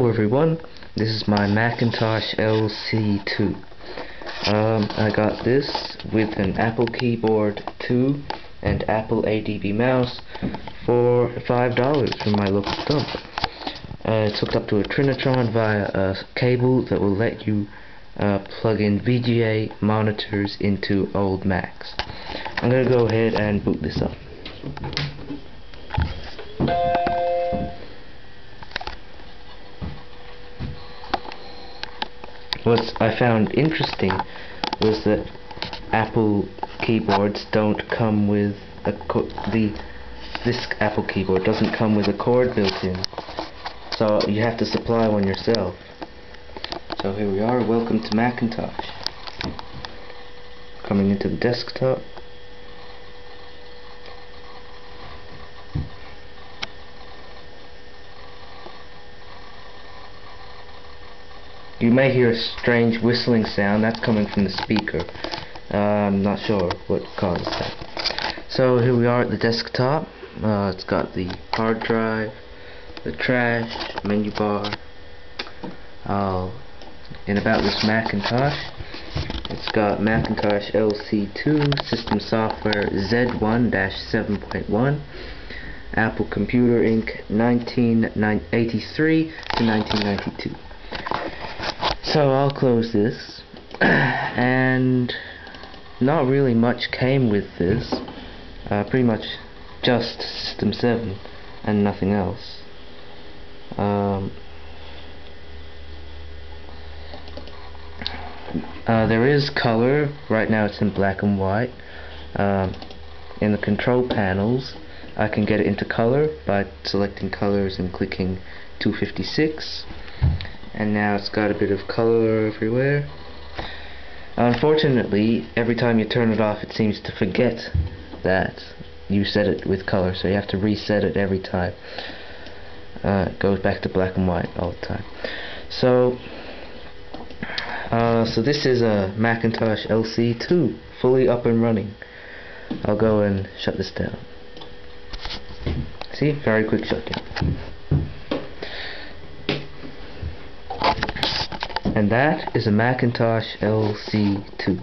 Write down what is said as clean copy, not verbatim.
Hello everyone, this is my Macintosh LC II. I got this with an Apple keyboard 2 and Apple ADB mouse for $5 from my local store. It's hooked up to a Trinitron via a cable that will let you plug in VGA monitors into old Macs. I'm going to go ahead and boot this up. What I found interesting was that Apple keyboards don't come with a this Apple keyboard doesn't come with a cord built in, so you have to supply one yourself. So here we are. Welcome to Macintosh. Coming into the desktop. You may hear a strange whistling sound. That's coming from the speaker. I'm not sure what caused that. So here we are at the desktop. It's got the hard drive, the trash, menu bar. And about this Macintosh, it's got Macintosh LC II, system software Z1-7.1, Apple Computer Inc. 1983 to 1992. So I'll close this, and not really much came with this, pretty much just System 7 and nothing else. There is color. Right now it's in black and white. In the control panels I can get it into color by selecting colors and clicking 256. And now it's got a bit of color everywhere. Unfortunately, every time you turn it off, it seems to forget that you set it with color, so you have to reset it every time. It goes back to black and white all the time. So this is a Macintosh LC II, fully up and running. I'll go and shut this down. See, very quick shutdown. And that is a Macintosh LC II.